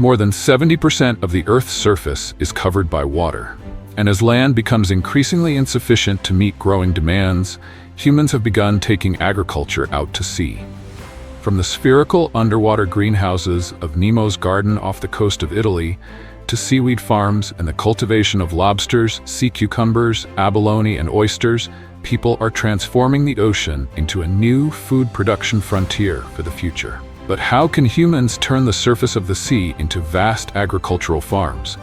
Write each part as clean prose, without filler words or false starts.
More than 70% of the Earth's surface is covered by water. And as land becomes increasingly insufficient to meet growing demands, humans have begun taking agriculture out to sea. From the spherical underwater greenhouses of Nemo's garden off the coast of Italy, to seaweed farms and the cultivation of lobsters, sea cucumbers, abalone, and oysters, people are transforming the ocean into a new food production frontier for the future. But how can humans turn the surface of the sea into vast agricultural farms?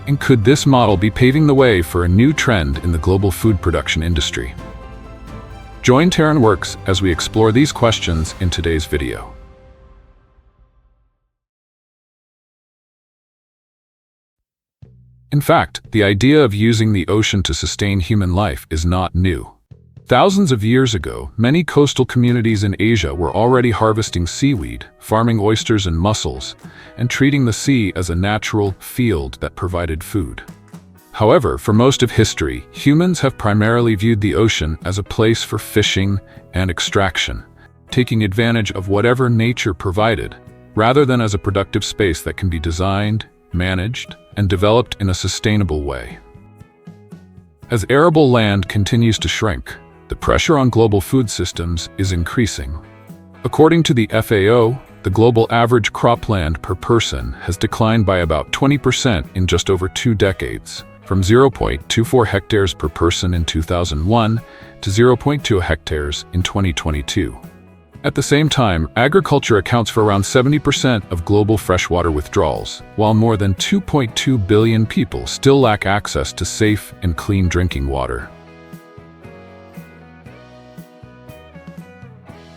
And could this model be paving the way for a new trend in the global food production industry? Join Terran Works as we explore these questions in today's video. In fact, the idea of using the ocean to sustain human life is not new. Thousands of years ago, many coastal communities in Asia were already harvesting seaweed, farming oysters and mussels, and treating the sea as a natural field that provided food. However, for most of history, humans have primarily viewed the ocean as a place for fishing and extraction, taking advantage of whatever nature provided, rather than as a productive space that can be designed, managed, and developed in a sustainable way. As arable land continues to shrink, the pressure on global food systems is increasing. According to the FAO, the global average cropland per person has declined by about 20% in just over 2 decades, from 0.24 hectares per person in 2001 to 0.2 hectares in 2022. At the same time, agriculture accounts for around 70% of global freshwater withdrawals, while more than 2.2 billion people still lack access to safe and clean drinking water.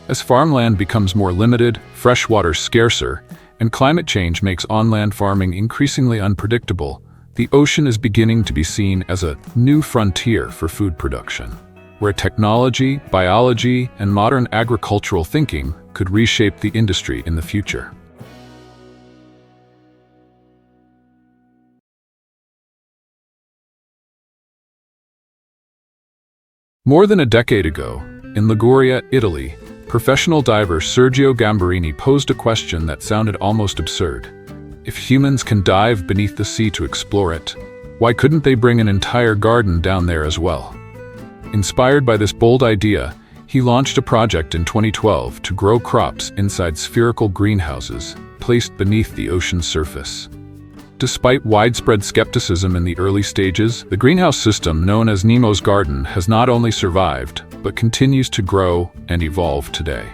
As farmland becomes more limited, freshwater scarcer, and climate change makes on-land farming increasingly unpredictable, the ocean is beginning to be seen as a new frontier for food production, where technology, biology, and modern agricultural thinking could reshape the industry in the future. More than a decade ago, in Liguria, Italy, professional diver Sergio Gambarini posed a question that sounded almost absurd. If humans can dive beneath the sea to explore it, why couldn't they bring an entire garden down there as well? Inspired by this bold idea, he launched a project in 2012 to grow crops inside spherical greenhouses placed beneath the ocean's surface. Despite widespread skepticism in the early stages, the greenhouse system known as Nemo's garden has not only survived, but continues to grow and evolve today.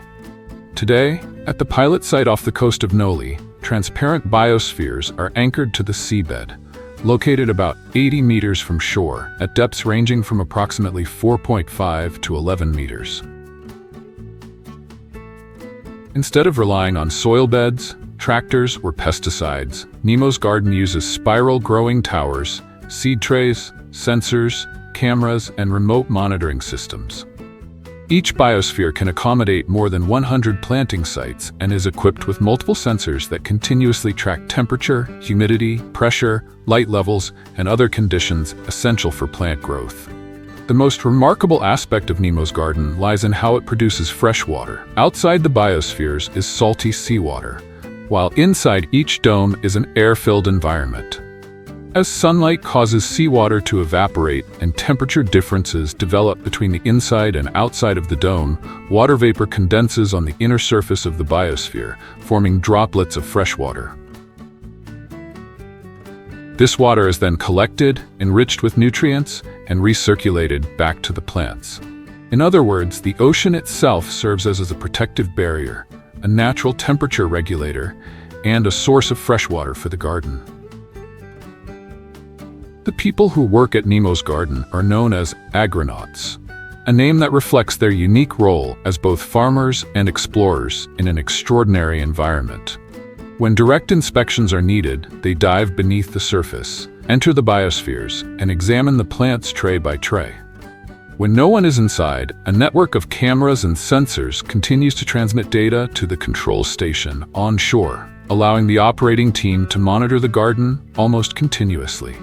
Today, at the pilot site off the coast of Noli, transparent biospheres are anchored to the seabed, located about 80 meters from shore, at depths ranging from approximately 4.5 to 11 meters. Instead of relying on soil beds, tractors, or pesticides, Nemo's garden uses spiral growing towers, seed trays, sensors, cameras, and remote monitoring systems. Each biosphere can accommodate more than 100 planting sites and is equipped with multiple sensors that continuously track temperature, humidity, pressure, light levels, and other conditions essential for plant growth. The most remarkable aspect of Nemo's garden lies in how it produces fresh water. Outside the biospheres is salty seawater, while inside each dome is an air-filled environment. As sunlight causes seawater to evaporate and temperature differences develop between the inside and outside of the dome, water vapor condenses on the inner surface of the biosphere, forming droplets of fresh water. This water is then collected, enriched with nutrients, and recirculated back to the plants. In other words, the ocean itself serves as a protective barrier, a natural temperature regulator, and a source of fresh water for the garden. The people who work at Nemo's garden are known as agronauts, a name that reflects their unique role as both farmers and explorers in an extraordinary environment. When direct inspections are needed, they dive beneath the surface, enter the biospheres, and examine the plants tray by tray. When no one is inside, a network of cameras and sensors continues to transmit data to the control station on shore, allowing the operating team to monitor the garden almost continuously.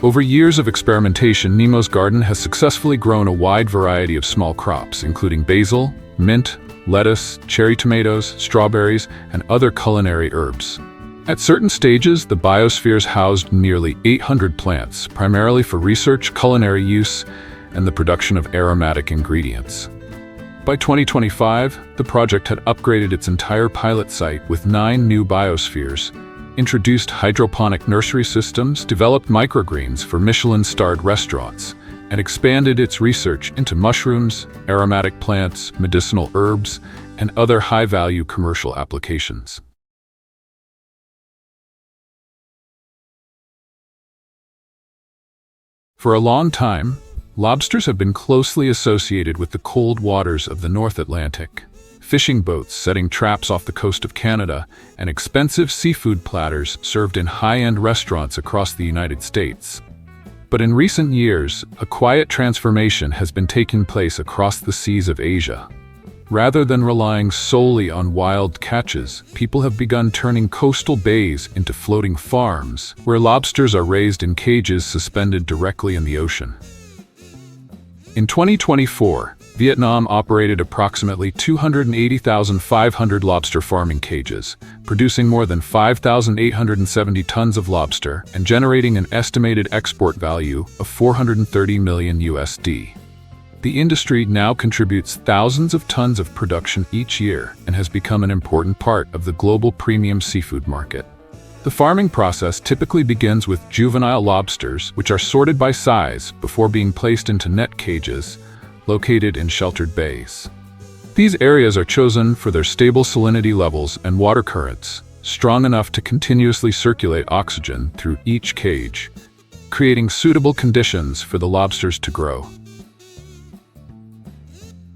Over years of experimentation, Nemo's garden has successfully grown a wide variety of small crops, including basil, mint, lettuce, cherry tomatoes, strawberries, and other culinary herbs. At certain stages, the biospheres housed nearly 800 plants, primarily for research, culinary use, and the production of aromatic ingredients. By 2025, the project had upgraded its entire pilot site with 9 new biospheres, introduced hydroponic nursery systems, developed microgreens for Michelin-starred restaurants, and expanded its research into mushrooms, aromatic plants, medicinal herbs, and other high-value commercial applications. For a long time, lobsters have been closely associated with the cold waters of the North Atlantic. Fishing boats setting traps off the coast of Canada, and expensive seafood platters served in high-end restaurants across the United States. But in recent years, a quiet transformation has been taking place across the seas of Asia. Rather than relying solely on wild catches, people have begun turning coastal bays into floating farms, where lobsters are raised in cages suspended directly in the ocean. In 2024, Vietnam operated approximately 280,500 lobster farming cages, producing more than 5,870 tons of lobster and generating an estimated export value of $430 million USD. The industry now contributes thousands of tons of production each year and has become an important part of the global premium seafood market. The farming process typically begins with juvenile lobsters, which are sorted by size before being placed into net cages located in sheltered bays. These areas are chosen for their stable salinity levels and water currents, strong enough to continuously circulate oxygen through each cage, creating suitable conditions for the lobsters to grow.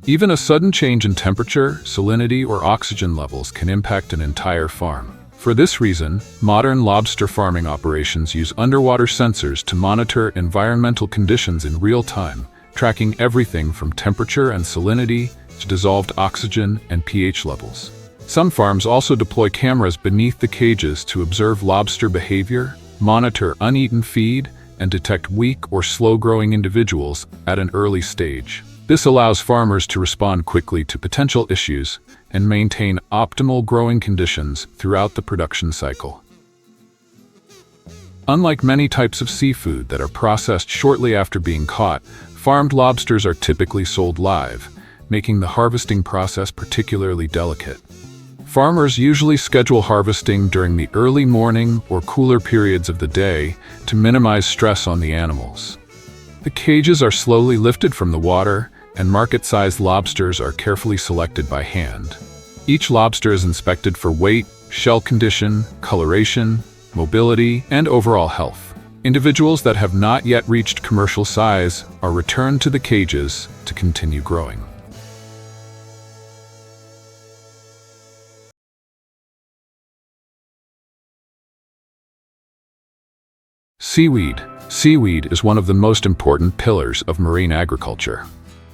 Even a sudden change in temperature, salinity, or oxygen levels can impact an entire farm. For this reason, modern lobster farming operations use underwater sensors to monitor environmental conditions in real time, tracking everything from temperature and salinity to dissolved oxygen and pH levels. Some farms also deploy cameras beneath the cages to observe lobster behavior, monitor uneaten feed, and detect weak or slow-growing individuals at an early stage. This allows farmers to respond quickly to potential issues and maintain optimal growing conditions throughout the production cycle. Unlike many types of seafood that are processed shortly after being caught, farmed lobsters are typically sold live, making the harvesting process particularly delicate. Farmers usually schedule harvesting during the early morning or cooler periods of the day to minimize stress on the animals. The cages are slowly lifted from the water, and market-sized lobsters are carefully selected by hand. Each lobster is inspected for weight, shell condition, coloration, mobility, and overall health. Individuals that have not yet reached commercial size are returned to the cages to continue growing. Seaweed. Seaweed is one of the most important pillars of marine agriculture.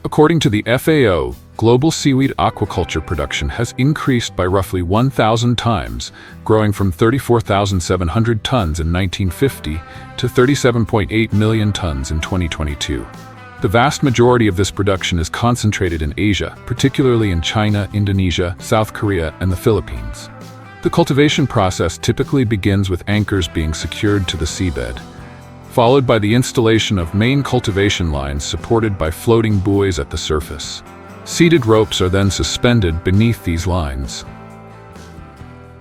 According to the FAO, global seaweed aquaculture production has increased by roughly 1,000 times, growing from 34,700 tons in 1950 to 37.8 million tons in 2022. The vast majority of this production is concentrated in Asia, particularly in China, Indonesia, South Korea, and the Philippines. The cultivation process typically begins with anchors being secured to the seabed, followed by the installation of main cultivation lines supported by floating buoys at the surface. Seated ropes are then suspended beneath these lines.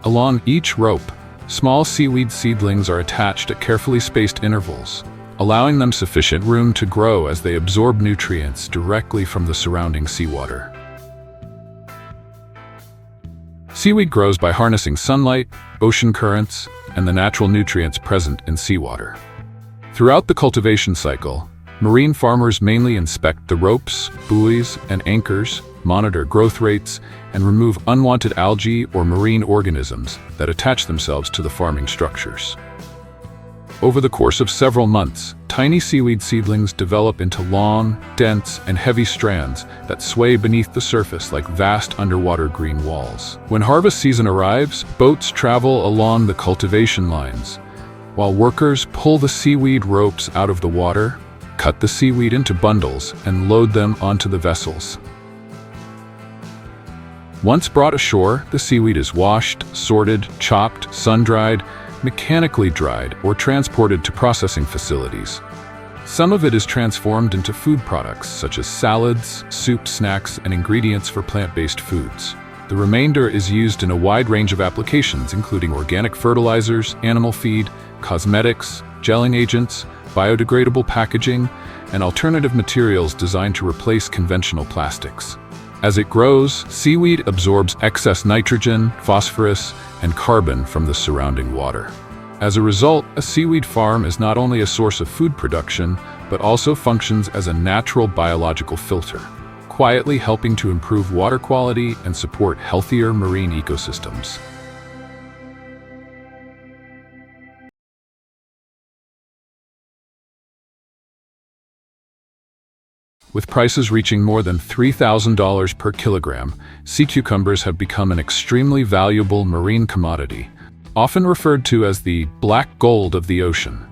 Along each rope, small seaweed seedlings are attached at carefully spaced intervals, allowing them sufficient room to grow as they absorb nutrients directly from the surrounding seawater. Seaweed grows by harnessing sunlight, ocean currents, and the natural nutrients present in seawater. Throughout the cultivation cycle, marine farmers mainly inspect the ropes, buoys, and anchors, monitor growth rates, and remove unwanted algae or marine organisms that attach themselves to the farming structures. Over the course of several months, tiny seaweed seedlings develop into long, dense, and heavy strands that sway beneath the surface like vast underwater green walls. When harvest season arrives, boats travel along the cultivation lines, while workers pull the seaweed ropes out of the water, cut the seaweed into bundles, and load them onto the vessels. Once brought ashore, the seaweed is washed, sorted, chopped, sun-dried, mechanically dried, or transported to processing facilities. Some of it is transformed into food products, such as salads, soup, snacks, and ingredients for plant-based foods. The remainder is used in a wide range of applications, including organic fertilizers, animal feed, cosmetics, gelling agents, biodegradable packaging, and alternative materials designed to replace conventional plastics. As it grows, seaweed absorbs excess nitrogen, phosphorus, and carbon from the surrounding water. As a result, a seaweed farm is not only a source of food production, but also functions as a natural biological filter, quietly helping to improve water quality and support healthier marine ecosystems. With prices reaching more than $3,000 per kilogram, sea cucumbers have become an extremely valuable marine commodity, often referred to as the black gold of the ocean.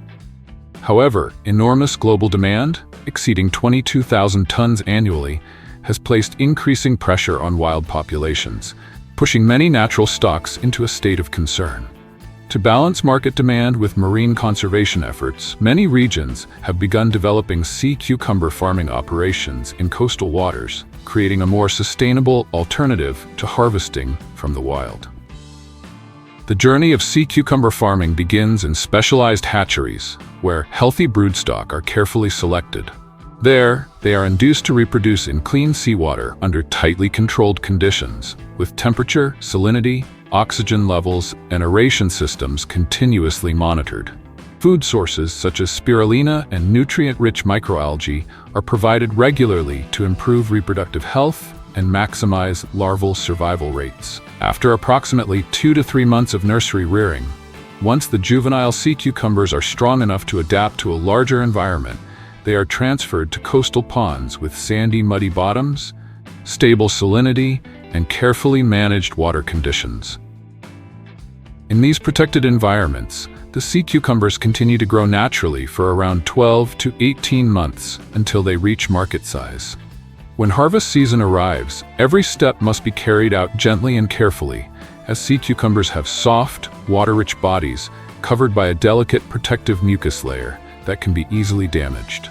However, enormous global demand, exceeding 22,000 tons annually, has placed increasing pressure on wild populations, pushing many natural stocks into a state of concern. To balance market demand with marine conservation efforts, many regions have begun developing sea cucumber farming operations in coastal waters, creating a more sustainable alternative to harvesting from the wild. The journey of sea cucumber farming begins in specialized hatcheries, where healthy broodstock are carefully selected. There, they are induced to reproduce in clean seawater under tightly controlled conditions, with temperature, salinity, oxygen levels, and aeration systems continuously monitored. Food sources such as spirulina and nutrient-rich microalgae are provided regularly to improve reproductive health and maximize larval survival rates. After approximately 2 to 3 months of nursery rearing, once the juvenile sea cucumbers are strong enough to adapt to a larger environment, they are transferred to coastal ponds with sandy, muddy bottoms, stable salinity, and carefully managed water conditions. In these protected environments, the sea cucumbers continue to grow naturally for around 12 to 18 months until they reach market size. When harvest season arrives, every step must be carried out gently and carefully, as sea cucumbers have soft, water-rich bodies covered by a delicate protective mucus layer that can be easily damaged.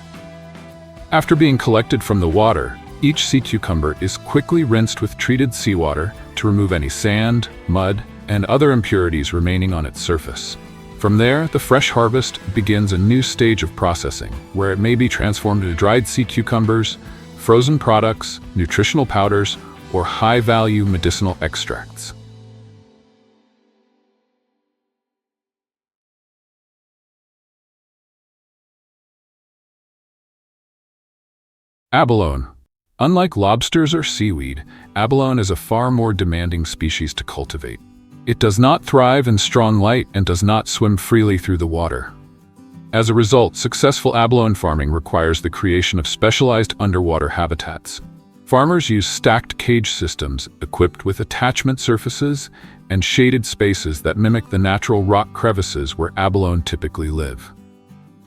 After being collected from the water, each sea cucumber is quickly rinsed with treated seawater to remove any sand, mud, and other impurities remaining on its surface. From there, the fresh harvest begins a new stage of processing, where it may be transformed into dried sea cucumbers, frozen products, nutritional powders, or high-value medicinal extracts. Abalone. Unlike lobsters or seaweed, abalone is a far more demanding species to cultivate. It does not thrive in strong light and does not swim freely through the water. As a result, successful abalone farming requires the creation of specialized underwater habitats. Farmers use stacked cage systems equipped with attachment surfaces and shaded spaces that mimic the natural rock crevices where abalone typically live.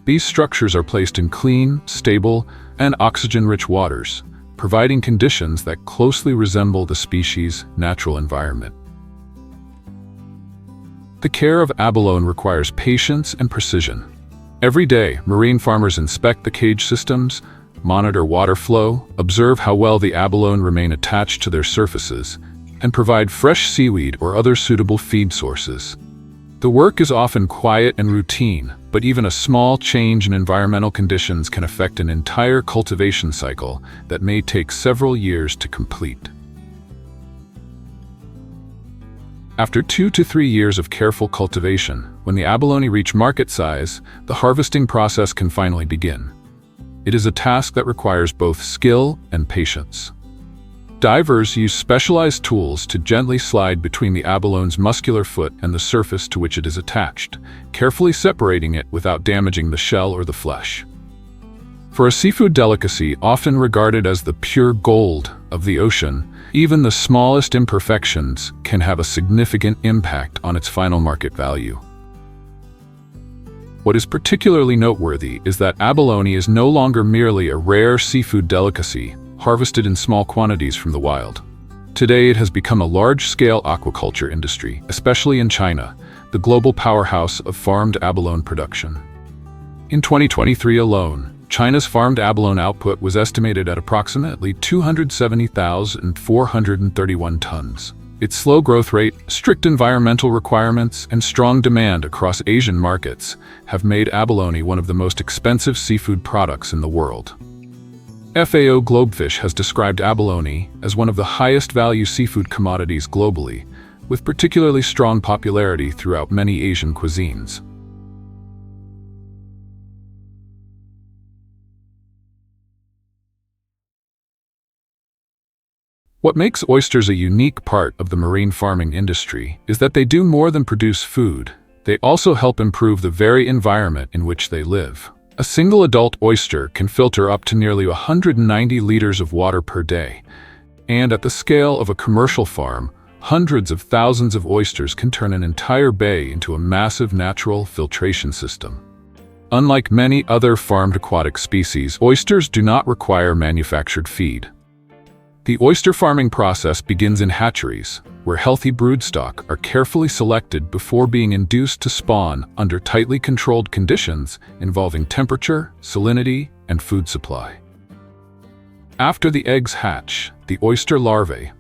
These structures are placed in clean, stable, and oxygen-rich waters, providing conditions that closely resemble the species' natural environment. The care of abalone requires patience and precision. Every day, marine farmers inspect the cage systems, monitor water flow, observe how well the abalone remain attached to their surfaces, and provide fresh seaweed or other suitable feed sources. The work is often quiet and routine, but even a small change in environmental conditions can affect an entire cultivation cycle that may take several years to complete. After 2 to 3 years of careful cultivation, when the abalone reach market size, the harvesting process can finally begin. It is a task that requires both skill and patience. Divers use specialized tools to gently slide between the abalone's muscular foot and the surface to which it is attached, carefully separating it without damaging the shell or the flesh. For a seafood delicacy often regarded as the pure gold of the ocean, even the smallest imperfections can have a significant impact on its final market value. What is particularly noteworthy is that abalone is no longer merely a rare seafood delicacy harvested in small quantities from the wild. Today, it has become a large-scale aquaculture industry, especially in China, the global powerhouse of farmed abalone production. In 2023 alone, China's farmed abalone output was estimated at approximately 270,431 tons. Its slow growth rate, strict environmental requirements, and strong demand across Asian markets have made abalone one of the most expensive seafood products in the world. FAO Globefish has described abalone as one of the highest-value seafood commodities globally, with particularly strong popularity throughout many Asian cuisines. What makes oysters a unique part of the marine farming industry is that they do more than produce food. They also help improve the very environment in which they live. A single adult oyster can filter up to nearly 190 liters of water per day. And at the scale of a commercial farm, hundreds of thousands of oysters can turn an entire bay into a massive natural filtration system. Unlike many other farmed aquatic species, oysters do not require manufactured feed. The oyster farming process begins in hatcheries, where healthy broodstock are carefully selected before being induced to spawn under tightly controlled conditions involving temperature, salinity, and food supply. After the eggs hatch, the oyster larvae,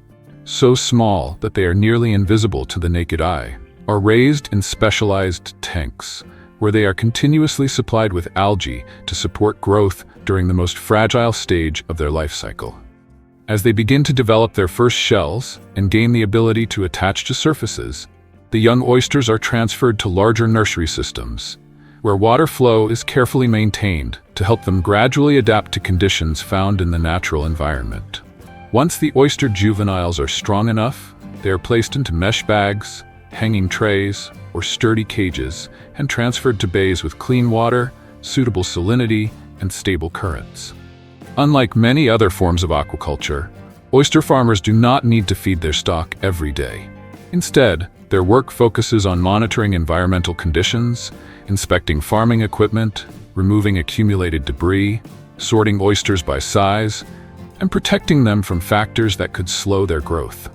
so small that they are nearly invisible to the naked eye, are raised in specialized tanks, where they are continuously supplied with algae to support growth during the most fragile stage of their life cycle. As they begin to develop their first shells and gain the ability to attach to surfaces, the young oysters are transferred to larger nursery systems, where water flow is carefully maintained to help them gradually adapt to conditions found in the natural environment. Once the oyster juveniles are strong enough, they are placed into mesh bags, hanging trays, or sturdy cages and transferred to bays with clean water, suitable salinity, and stable currents. Unlike many other forms of aquaculture, oyster farmers do not need to feed their stock every day. Instead, their work focuses on monitoring environmental conditions, inspecting farming equipment, removing accumulated debris, sorting oysters by size, and protecting them from factors that could slow their growth.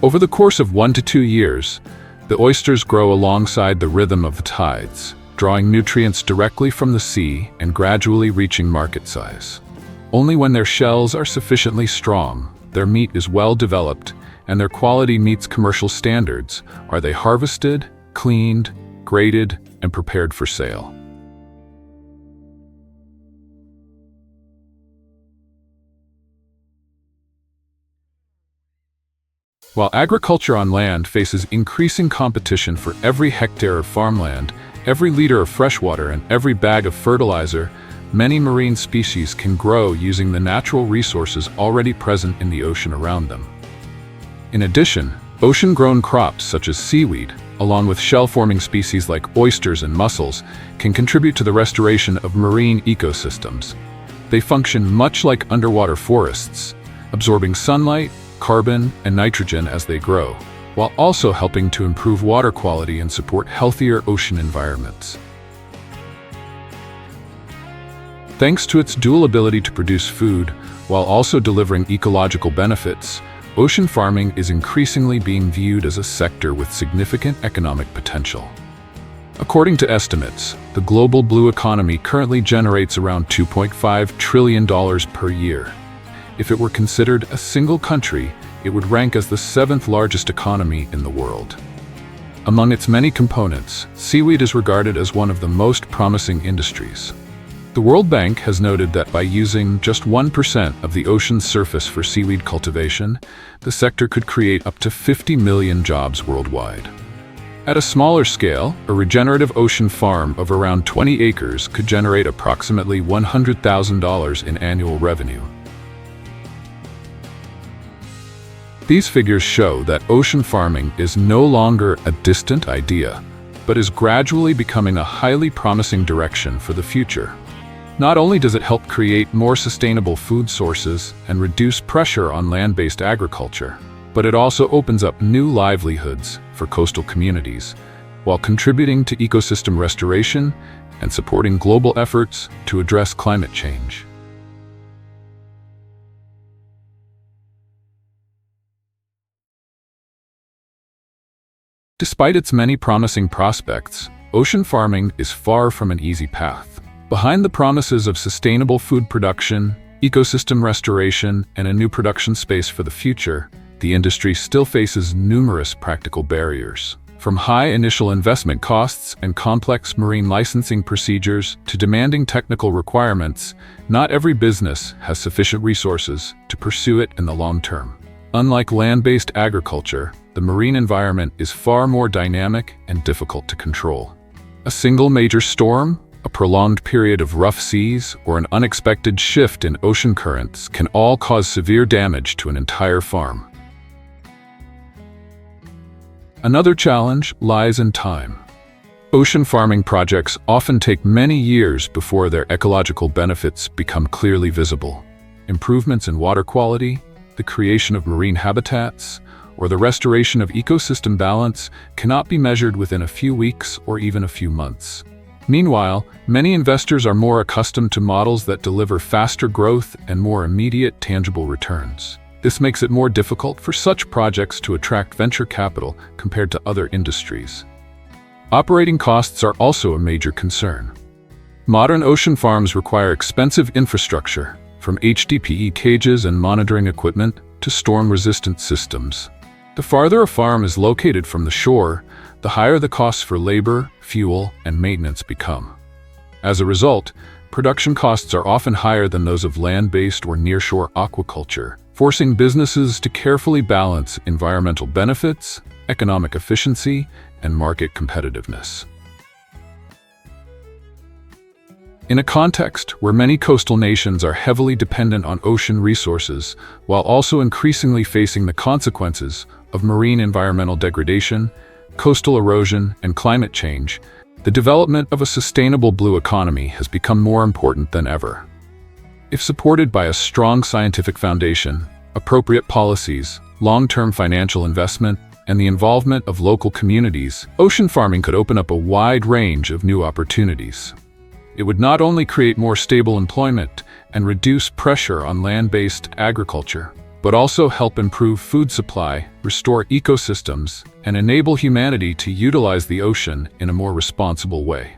Over the course of 1 to 2 years, the oysters grow alongside the rhythm of the tides, drawing nutrients directly from the sea and gradually reaching market size. Only when their shells are sufficiently strong, their meat is well developed, and their quality meets commercial standards are they harvested, cleaned, graded, and prepared for sale. While agriculture on land faces increasing competition for every hectare of farmland, every liter of freshwater, and every bag of fertilizer, many marine species can grow using the natural resources already present in the ocean around them. In addition, ocean-grown crops such as seaweed, along with shell-forming species like oysters and mussels, can contribute to the restoration of marine ecosystems. They function much like underwater forests, absorbing sunlight, carbon, and nitrogen as they grow, while also helping to improve water quality and support healthier ocean environments. Thanks to its dual ability to produce food while also delivering ecological benefits, ocean farming is increasingly being viewed as a sector with significant economic potential. According to estimates, the global blue economy currently generates around $2.5 trillion per year. If it were considered a single country, it would rank as the 7th largest economy in the world. Among its many components, seaweed is regarded as one of the most promising industries. The World Bank has noted that by using just 1% of the ocean's surface for seaweed cultivation, the sector could create up to 50 million jobs worldwide. At a smaller scale, a regenerative ocean farm of around 20 acres could generate approximately $100,000 in annual revenue. These figures show that ocean farming is no longer a distant idea, but is gradually becoming a highly promising direction for the future. Not only does it help create more sustainable food sources and reduce pressure on land-based agriculture, but it also opens up new livelihoods for coastal communities, while contributing to ecosystem restoration and supporting global efforts to address climate change. Despite its many promising prospects, ocean farming is far from an easy path. Behind the promises of sustainable food production, ecosystem restoration, and a new production space for the future, the industry still faces numerous practical barriers. From high initial investment costs and complex marine licensing procedures to demanding technical requirements, not every business has sufficient resources to pursue it in the long term. Unlike land-based agriculture, the marine environment is far more dynamic and difficult to control. A single major storm, a prolonged period of rough seas, or an unexpected shift in ocean currents can all cause severe damage to an entire farm. Another challenge lies in time. Ocean farming projects often take many years before their ecological benefits become clearly visible. Improvements in water quality, the creation of marine habitats, or the restoration of ecosystem balance cannot be measured within a few weeks or even a few months. Meanwhile, many investors are more accustomed to models that deliver faster growth and more immediate, tangible returns. This makes it more difficult for such projects to attract venture capital compared to other industries. Operating costs are also a major concern. Modern ocean farms require expensive infrastructure, from HDPE cages and monitoring equipment to storm-resistant systems. The farther a farm is located from the shore, the higher the costs for labor, fuel, and maintenance become. As a result, production costs are often higher than those of land-based or nearshore aquaculture, forcing businesses to carefully balance environmental benefits, economic efficiency, and market competitiveness. In a context where many coastal nations are heavily dependent on ocean resources, while also increasingly facing the consequences of marine environmental degradation, coastal erosion, and climate change, the development of a sustainable blue economy has become more important than ever. If supported by a strong scientific foundation, appropriate policies, long-term financial investment, and the involvement of local communities, ocean farming could open up a wide range of new opportunities. It would not only create more stable employment and reduce pressure on land-based agriculture, but also help improve food supply, restore ecosystems, and enable humanity to utilize the ocean in a more responsible way.